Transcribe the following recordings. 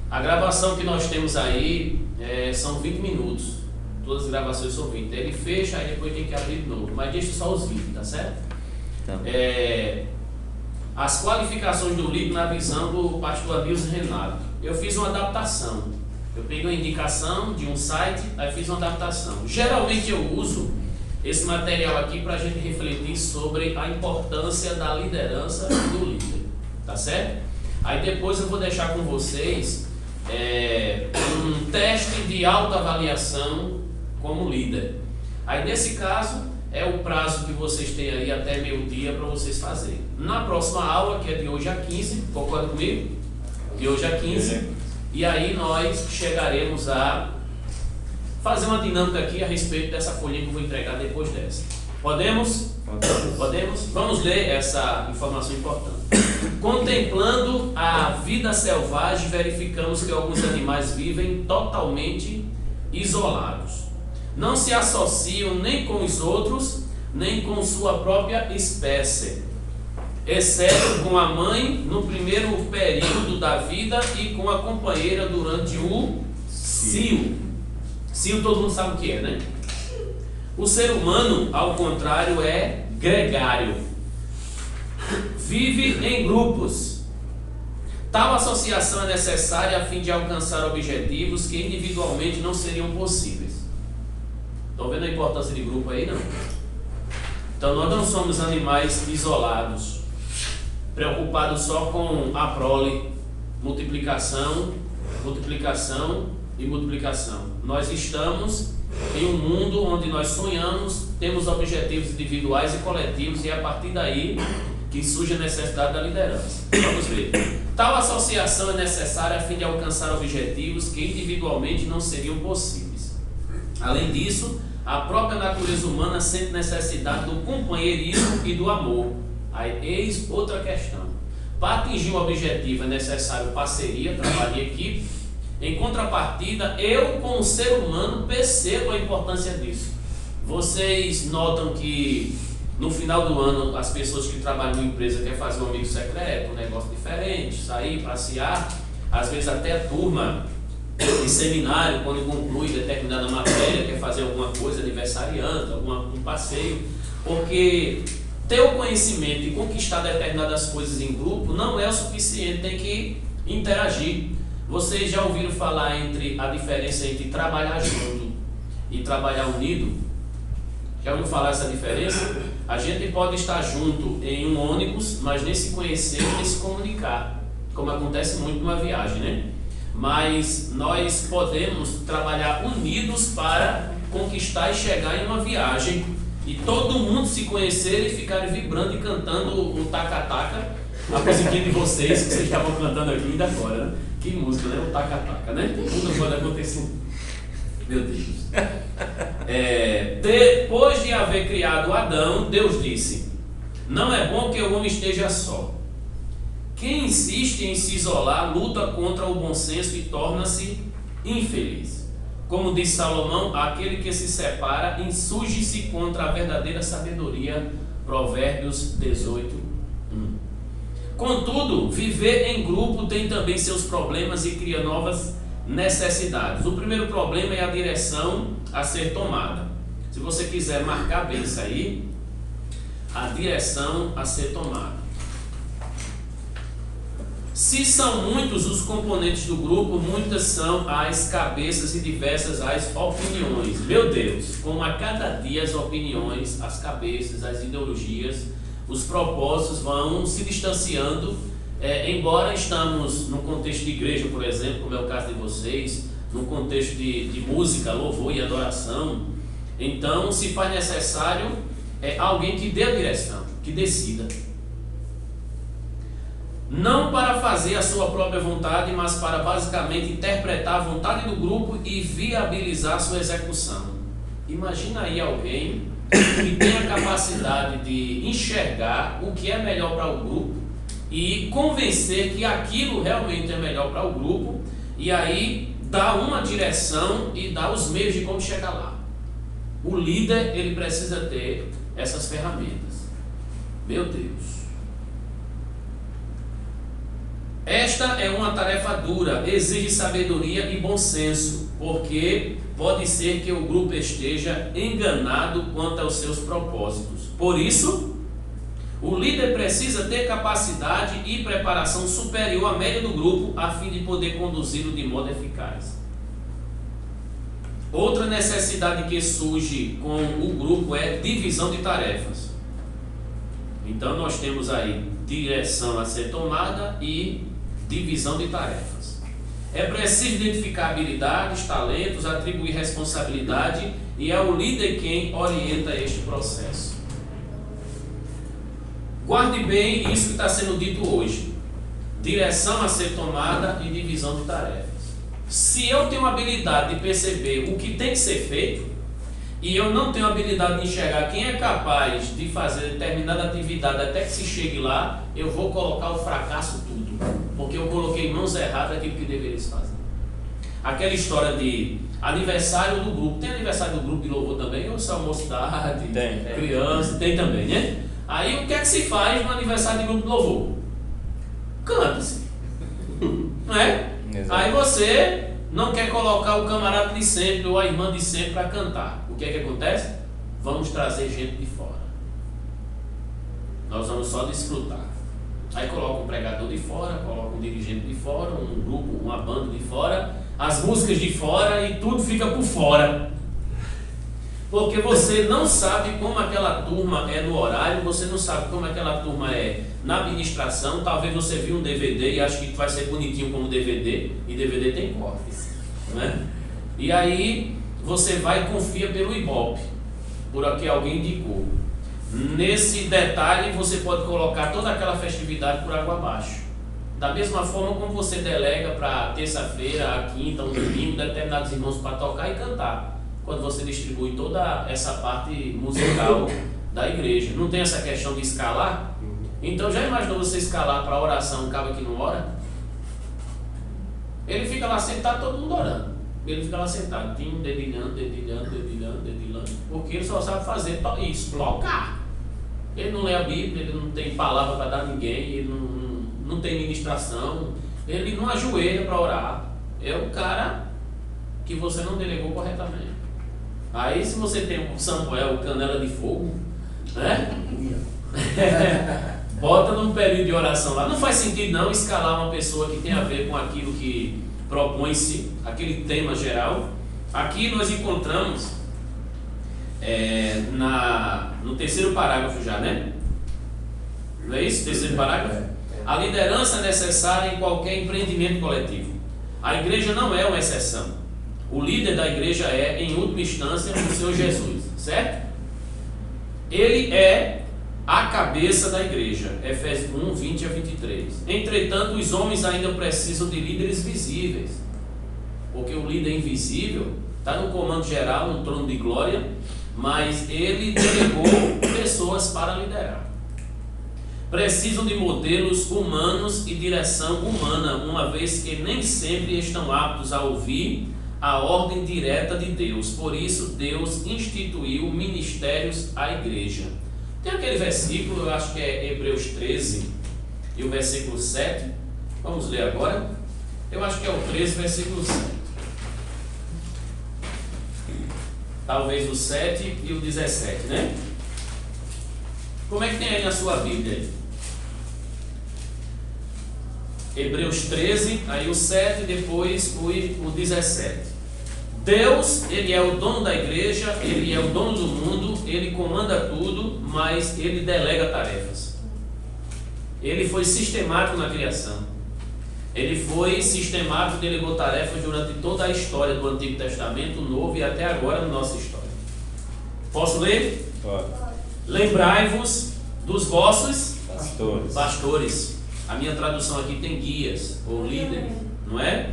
A gravação que nós temos aí são 20 minutos. Todas as gravações são 20. Ele fecha, aí depois tem que abrir de novo. Mas deixa só os 20, tá certo? Tá. As qualificações do livro na visão do pastor Adilson Renato. Eu fiz uma adaptação. Eu peguei uma indicação de um site, aí fiz uma adaptação. Geralmente eu uso esse material aqui para a gente refletir sobre a importância da liderança do líder, tá certo? Aí depois eu vou deixar com vocês um teste de autoavaliação como líder. Aí nesse caso é o prazo que vocês têm aí até meio-dia para vocês fazerem. Na próxima aula, que é de hoje a 15, concorda comigo? De hoje a 15, e aí nós chegaremos a fazer uma dinâmica aqui a respeito dessa folhinha que eu vou entregar depois dessa. Podemos? Podemos? Vamos ler essa informação importante. Contemplando a vida selvagem, verificamos que alguns animais vivem totalmente isolados. Não se associam nem com os outros, nem com sua própria espécie, exceto com a mãe no primeiro período da vida e com a companheira durante o cio. Cio todo mundo sabe o que é, né? O ser humano, ao contrário, é gregário. Vive em grupos. Tal associação é necessária a fim de alcançar objetivos que individualmente não seriam possíveis. Estão vendo a importância de grupo aí, não? Então nós não somos animais isolados, preocupados só com a prole, multiplicação, multiplicação e multiplicação. Nós estamos em um mundo onde nós sonhamos, temos objetivos individuais e coletivos, e é a partir daí que surge a necessidade da liderança. Vamos ver. Tal associação é necessária a fim de alcançar objetivos que individualmente não seriam possíveis. Além disso, a própria natureza humana sente necessidade do companheirismo e do amor. Aí, eis outra questão. Para atingir um objetivo é necessário parceria, trabalho em equipe. Em contrapartida, eu, como ser humano, percebo a importância disso. Vocês notam que no final do ano as pessoas que trabalham numa empresa querem fazer um amigo secreto, um negócio diferente, sair, passear, às vezes até a turma de seminário, quando conclui determinada matéria, quer fazer alguma coisa, aniversariante, um passeio, porque ter o conhecimento e conquistar determinadas coisas em grupo não é o suficiente, tem que interagir. Vocês já ouviram falar a diferença entre trabalhar junto e trabalhar unido? Já ouviram falar essa diferença? A gente pode estar junto em um ônibus, mas nem se conhecer, nem se comunicar, como acontece muito numa viagem, né? Mas nós podemos trabalhar unidos para conquistar e chegar em uma viagem e todo mundo se conhecer e ficarem vibrando e cantando o taca-taca, a musiquinha de vocês, que vocês estavam cantando aqui ainda agora, né? Que música, né? O taca-taca, né? Tudo pode acontecer. Meu Deus. Depois de haver criado Adão, Deus disse: não é bom que o homem esteja só. Quem insiste em se isolar luta contra o bom senso e torna-se infeliz. Como diz Salomão, aquele que se separa insurge-se contra a verdadeira sabedoria. Provérbios 18, 1. Contudo, viver em grupo tem também seus problemas e cria novas necessidades. O primeiro problema é a direção a ser tomada. Se você quiser marcar bem isso aí, a direção a ser tomada. Se são muitos os componentes do grupo, muitas são as cabeças e diversas as opiniões. Meu Deus, como a cada dia as opiniões, as cabeças, as ideologias, os propósitos vão se distanciando, embora estamos num contexto de igreja, por exemplo, como é o caso de vocês, num contexto de música, louvor e adoração, então se faz necessário alguém que dê a direção, que decida. Não para fazer a sua própria vontade, mas para basicamente interpretar a vontade do grupo e viabilizar sua execução. Imagina aí alguém que tem a capacidade de enxergar o que é melhor para o grupo e convencer que aquilo realmente é melhor para o grupo, e aí dá uma direção e dá os meios de como chegar lá. O líder, ele precisa ter essas ferramentas. Meu Deus. Esta é uma tarefa dura, exige sabedoria e bom senso, porque pode ser que o grupo esteja enganado quanto aos seus propósitos. Por isso, o líder precisa ter capacidade e preparação superior à média do grupo, a fim de poder conduzi-lo de modo eficaz. Outra necessidade que surge com o grupo é divisão de tarefas. Então nós temos aí direção a ser tomada e divisão de tarefas. É preciso identificar habilidades, talentos, atribuir responsabilidade, e é o líder quem orienta este processo. Guarde bem isso que está sendo dito hoje: direção a ser tomada e divisão de tarefas. Se eu tenho a habilidade de perceber o que tem que ser feito, e eu não tenho a habilidade de enxergar quem é capaz de fazer determinada atividade até que se chegue lá, eu vou colocar o fracasso tudo, porque eu coloquei em mãos erradas aquilo que deveria se fazer. Aquela história de aniversário do grupo. Tem aniversário do grupo de louvor também? Ou só mocidade, criança? Tem também, né? Aí o que é que se faz no aniversário de grupo de louvor? Canta-se. Não é? Exato. Aí você não quer colocar o camarada de sempre ou a irmã de sempre para cantar. O que é que acontece? Vamos trazer gente de fora. Nós vamos só desfrutar. Aí coloca um pregador de fora, coloca um dirigente de fora, um grupo, uma banda de fora, as músicas de fora, e tudo fica por fora. Porque você não sabe como aquela turma é no horário, você não sabe como aquela turma é na administração. Talvez você viu um DVD e acha que vai ser bonitinho como DVD, e DVD tem cortes, né? E aí você vai e confia pelo Ibope, por aqui alguém indicou. Nesse detalhe você pode colocar toda aquela festividade por água abaixo. Da mesma forma como você delega para terça-feira, a quinta, um domingo, determinados irmãos para tocar e cantar, quando você distribui toda essa parte musical da igreja. Não tem essa questão de escalar? Então já imaginou você escalar para oração um cara que não ora? Ele fica lá sentado, todo mundo orando. Ele fica lá sentado, dedilhando, porque ele só sabe fazer isso, tocar. Ele não lê a Bíblia, ele não tem palavra para dar a ninguém, ele não tem ministração, ele não ajoelha para orar. É o cara que você não delegou corretamente. Aí se você tem o Samuel, canela de fogo, né? Bota num período de oração lá. Não faz sentido não escalar uma pessoa que tem a ver com aquilo que propõe-se, aquele tema geral. Aqui nós encontramos no terceiro parágrafo já, né? Não é isso? Terceiro parágrafo? A liderança necessária em qualquer empreendimento coletivo. A igreja não é uma exceção. O líder da igreja é, em última instância, o Senhor Jesus, certo? Ele é a cabeça da igreja. Efésios 1, 20 a 23. Entretanto, os homens ainda precisam de líderes visíveis, porque o líder invisível está no comando geral, no trono de glória, mas ele delegou pessoas para liderar. Precisam de modelos humanos e direção humana, uma vez que nem sempre estão aptos a ouvir a ordem direta de Deus. Por isso, Deus instituiu ministérios à igreja. Tem aquele versículo, eu acho que é Hebreus 13 e o versículo 7. Vamos ler agora. Eu acho que é o 13, versículo 7. Talvez o 7 e o 17, né? Como é que tem aí na sua Bíblia? Hebreus 13, aí o 7, depois o 17. Deus, Ele é o dono da igreja, Ele é o dono do mundo, Ele comanda tudo, mas Ele delega tarefas. Ele foi sistemático na criação. Ele foi sistemático, delegou tarefas durante toda a história do Antigo Testamento, Novo e até agora na nossa história. Posso ler? Pode. Lembrai-vos dos vossos pastores. A minha tradução aqui tem guias ou líderes, não é?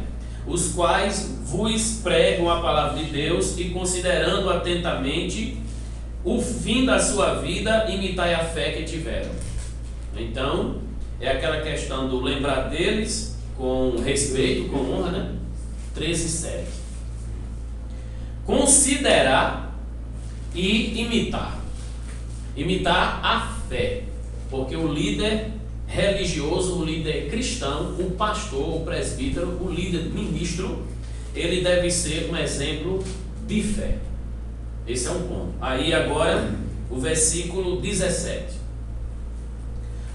Os quais vos pregam a palavra de Deus, e considerando atentamente o fim da sua vida, imitai a fé que tiveram. Então, é aquela questão do lembrar deles com respeito, com honra, né? 13:7. Considerar e imitar. Imitar a fé, porque o líder religioso, o líder cristão, o pastor, o presbítero, o líder ministro, ele deve ser um exemplo de fé. Esse é um ponto. Aí agora, o versículo 17.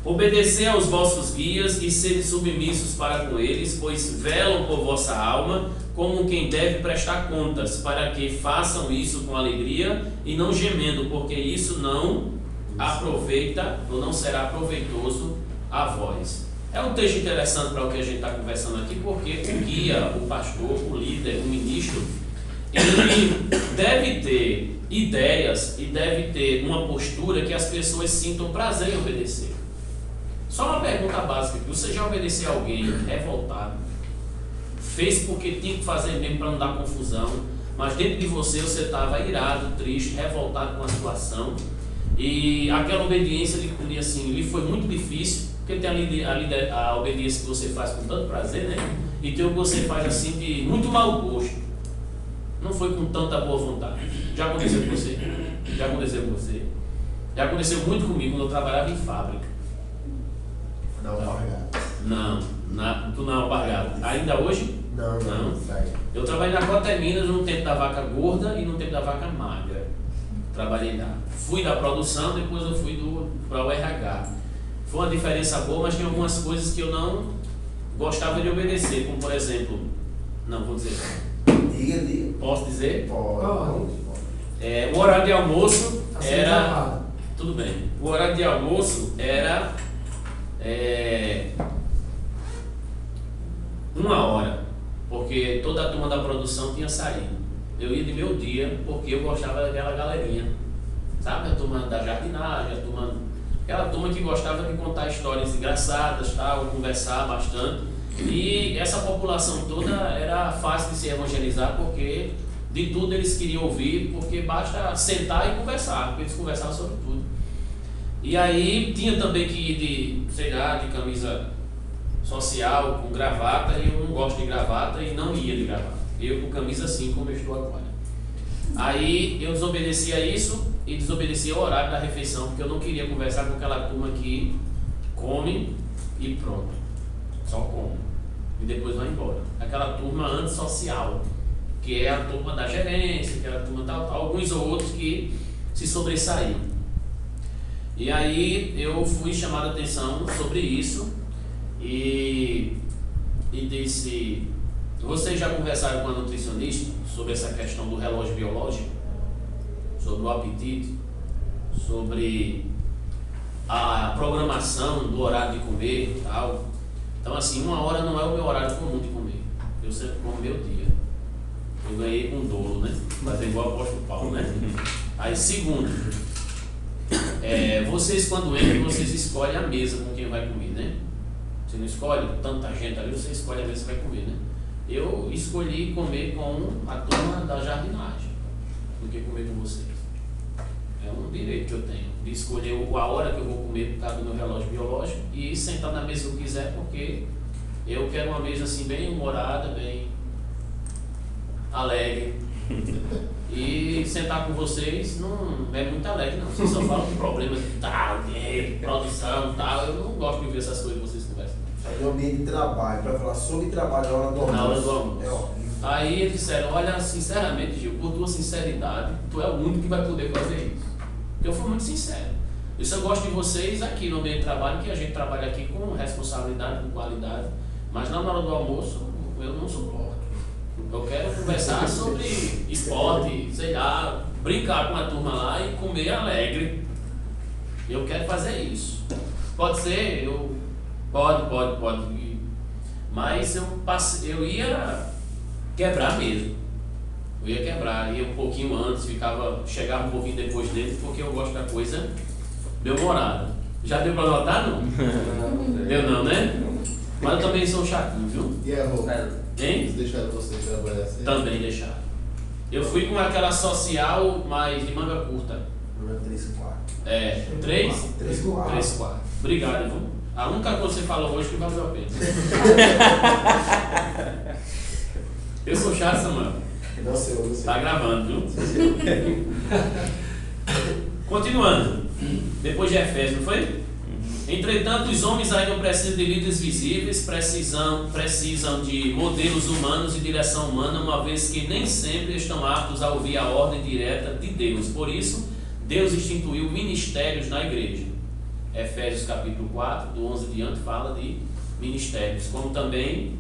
Obedecer aos vossos guias e sede submissos para com eles, pois velam por vossa alma, como quem deve prestar contas, para que façam isso com alegria e não gemendo, porque isso não aproveita ou não será proveitoso a vós. É um texto interessante para o que a gente está conversando aqui, porque o guia, o pastor, o líder, o ministro, ele deve ter ideias e deve ter uma postura que as pessoas sintam prazer em obedecer. Só uma pergunta básica: você já obedeceu a alguém revoltado? Fez porque tinha que fazer mesmo para não dar confusão, mas dentro de você estava irado, triste, revoltado com a situação, e aquela obediência lhe foi muito difícil, porque tem a obediência que você faz com tanto prazer, né? E tem o que você faz assim de muito mau gosto, não foi com tanta boa vontade. Já aconteceu com você? Já aconteceu com você? Já aconteceu muito comigo quando eu trabalhava em fábrica. Não, Alpargata. Não, tu não é Alpargata. Ainda hoje? Não. Eu trabalhei na Cota Minas no tempo da vaca gorda e no tempo da vaca magra. Trabalhei lá. Fui da produção, depois eu fui para o RH. Foi uma diferença boa, mas tinha algumas coisas que eu não gostava de obedecer, como por exemplo, não vou dizer. Diga. Posso dizer? Pode. O horário de almoço era. Gravado. Tudo bem. O horário de almoço era 1h, porque toda a turma da produção tinha saído. Eu ia de meu dia, porque eu gostava daquela galerinha, sabe? A turma da jardinagem, aquela turma que gostava de contar histórias engraçadas, tal, conversar bastante. E essa população toda era fácil de se evangelizar, porque de tudo eles queriam ouvir, porque basta sentar e conversar, porque eles conversavam sobre tudo. E aí tinha também que ir de camisa social, com gravata, e eu não gosto de gravata e não ia de gravata. Eu com camisa assim, como eu estou agora. Aí eu desobedecia isso e desobedecia o horário da refeição, porque eu não queria conversar com aquela turma que come e pronto, só come e depois vai embora. Aquela turma antissocial, que é a turma da gerência, que é a turma tal, alguns ou outros que se sobressaíam. E aí eu fui chamado a atenção sobre isso e disse: vocês já conversaram com a nutricionista sobre essa questão do relógio biológico? Sobre o apetite? Sobre a programação do horário de comer e tal? Então assim, 1h não é o meu horário comum de comer. Eu sempre como meu dia. Eu ganhei com dolo, né? Fazer igual o apóstolo Paulo, né? Aí segundo, vocês quando entram, vocês escolhem a mesa com quem vai comer, né? Você não escolhe tanta gente ali, você escolhe a mesa que vai comer, né? Eu escolhi comer com a turma da jardinagem do que comer com vocês. É um direito que eu tenho de escolher a hora que eu vou comer por causa do meu relógio biológico e sentar na mesa que eu quiser, porque eu quero uma mesa assim bem humorada, bem alegre. E sentar com vocês não é muito alegre, não. Vocês só falam de problemas de tal, dinheiro, produção, tal. Eu não gosto de ouvir essas coisas que vocês conversam. É um ambiente de trabalho, para falar sobre trabalho na hora do almoço. Na hora do almoço. É horrível. Aí eles disseram: olha, sinceramente, Gil, por tua sinceridade, tu é o único que vai poder fazer isso. Eu fui muito sincero. Eu gosto de vocês aqui no ambiente de trabalho, que a gente trabalha aqui com responsabilidade, com qualidade, mas na hora do almoço eu não suporto. Eu quero conversar sobre esporte, sei lá, brincar com a turma lá e comer alegre. Eu quero fazer isso. Pode ser, pode. Mas eu ia quebrar mesmo. Eu ia quebrar, ia um pouquinho antes, chegava um pouquinho depois dele, porque eu gosto da coisa bem-humorada. Já deu pra notar, não? Deu não, né? Mas eu também sou chatinho, viu? E a roupa? Hein? Eles deixaram você trabalhar assim? Também deixaram. Eu fui com aquela social, mas de manga curta. Número 3/4. 3/4. Obrigado, viu? A única coisa que você falou hoje que valeu a pena. Eu sou chato, Samuel. Não sei. Tá gravando, viu? Continuando. Depois de Efésios, não foi? Entretanto, os homens ainda precisam de líderes visíveis, precisam de modelos humanos e direção humana, uma vez que nem sempre estão aptos a ouvir a ordem direta de Deus. Por isso, Deus instituiu ministérios na igreja. Efésios capítulo 4, do 11 diante, fala de ministérios, como também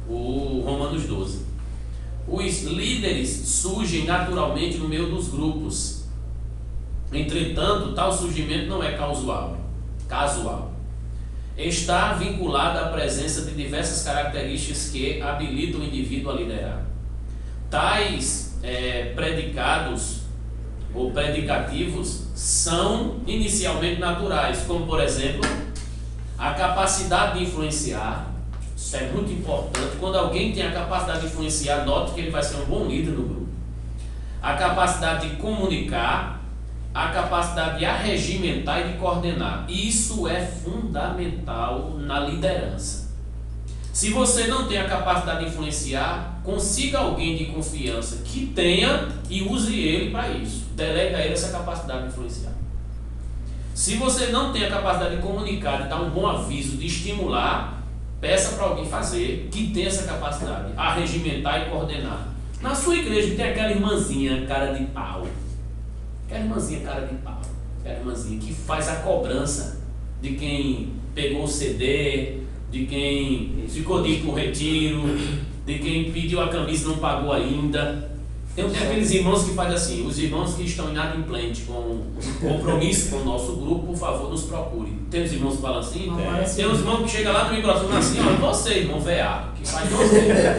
o Romanos 12. Os líderes surgem naturalmente no meio dos grupos. Entretanto, tal surgimento não é casual. Está vinculado à presença de diversas características que habilitam o indivíduo a liderar. Tais predicados ou predicativos são inicialmente naturais, como por exemplo, a capacidade de influenciar. Isso é muito importante. Quando alguém tem a capacidade de influenciar, note que ele vai ser um bom líder no grupo. A capacidade de comunicar, a capacidade de arregimentar e de coordenar. Isso é fundamental na liderança. Se você não tem a capacidade de influenciar, consiga alguém de confiança que tenha e use ele para isso. Delegue a ele essa capacidade de influenciar. Se você não tem a capacidade de comunicar, de dar um bom aviso, de estimular, peça para alguém fazer que tenha essa capacidade, arregimentar e coordenar. Na sua igreja tem aquela irmãzinha cara de pau. Aquela irmãzinha cara de pau. Aquela irmãzinha que faz a cobrança de quem pegou o CD, de quem ficou de ir para o retiro, de quem pediu a camisa e não pagou ainda. Tem aqueles irmãos que fazem assim, os irmãos que estão inadimplentes com compromisso com o nosso grupo, por favor, nos procure. Tem os irmãos que falam assim? Tem os irmãos que chegam lá no microfone assim, olha, você, irmão veado, que faz você.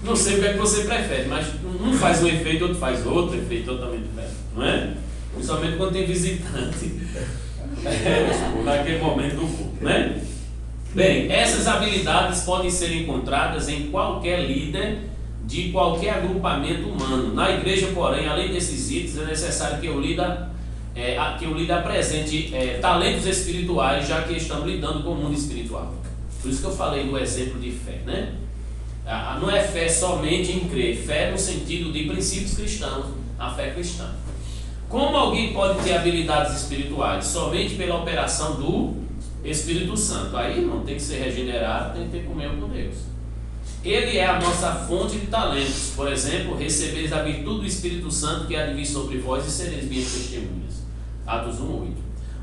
Não sei o que é que você prefere, mas um faz um efeito, outro faz outro efeito totalmente diferente, não é? Principalmente quando tem visitante. Naquele momento do culto, né? Bem, essas habilidades podem ser encontradas em qualquer líder de qualquer agrupamento humano. Na igreja, porém, além desses itens, é necessário que o líder apresente talentos espirituais, já que estamos lidando com o mundo espiritual. Por isso que eu falei do exemplo de fé, né? Não é fé somente em crer, fé no sentido de princípios cristãos, a fé cristã. Como alguém pode ter habilidades espirituais? Somente pela operação do Espírito Santo. Aí não tem que ser regenerado, tem que ter comunhão com Deus. Ele é a nossa fonte de talentos. Por exemplo, recebeis a virtude do Espírito Santo que há de vir sobre vós e sereis minhas testemunhas. Atos 1:8.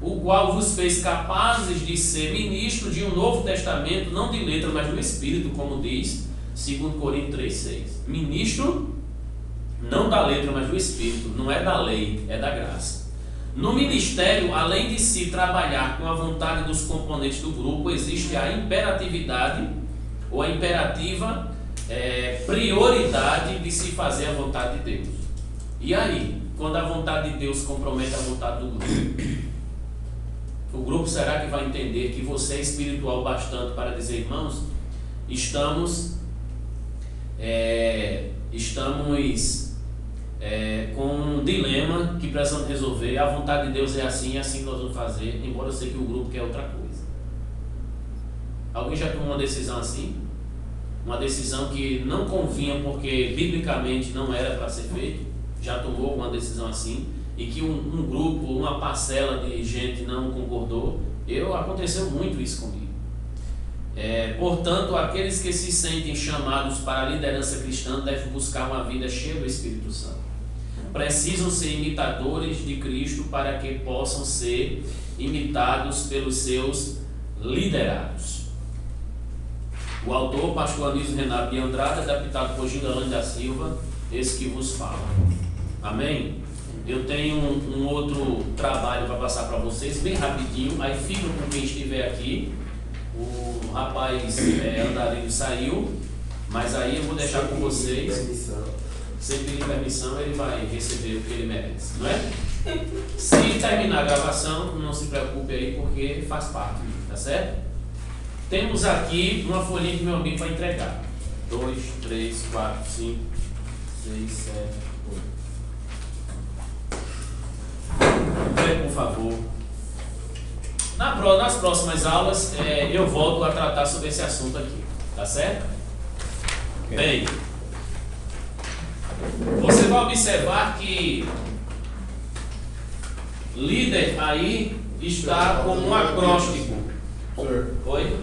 O qual vos fez capazes de ser ministro de um novo testamento, não de letra, mas do Espírito, como diz 2 Coríntios 3:6. Ministro não da letra, mas do Espírito. Não é da lei, é da graça. No ministério, além de se trabalhar com a vontade dos componentes do grupo, existe a imperatividade ou a imperativa prioridade de se fazer a vontade de Deus. E aí, quando a vontade de Deus compromete a vontade do grupo, o grupo será que vai entender que você é espiritual bastante para dizer, irmãos, estamos com um dilema que precisamos resolver, a vontade de Deus é assim que nós vamos fazer, embora eu sei que o grupo quer outra coisa. Alguém já tomou uma decisão assim? Uma decisão que não convinha porque biblicamente não era para ser feito? Já tomou uma decisão assim? E que um grupo, uma parcela de gente não concordou? Aconteceu muito isso comigo. Portanto, aqueles que se sentem chamados para a liderança cristã devem buscar uma vida cheia do Espírito Santo. Precisam ser imitadores de Cristo para que possam ser imitados pelos seus liderados. O autor, pastor Anísio Renato de Andrade, adaptado por Gildalane da Silva, esse que vos fala. Amém? Eu tenho um outro trabalho para passar para vocês, bem rapidinho, aí fica com quem estiver aqui. O rapaz andarilho saiu, mas aí eu vou deixar com vocês. Sem pedir permissão, ele vai receber o que ele merece, não é? Se terminar a gravação, não se preocupe aí, porque faz parte, tá certo? Temos aqui uma folhinha que meu amigo vai entregar. 2, 3, 4, 5, 6, 7, 8. Por favor. Nas próximas aulas eu volto a tratar sobre esse assunto aqui, tá certo? Okay. Bem, você vai observar que líder aí está como um acróstico. Senhor. Oi?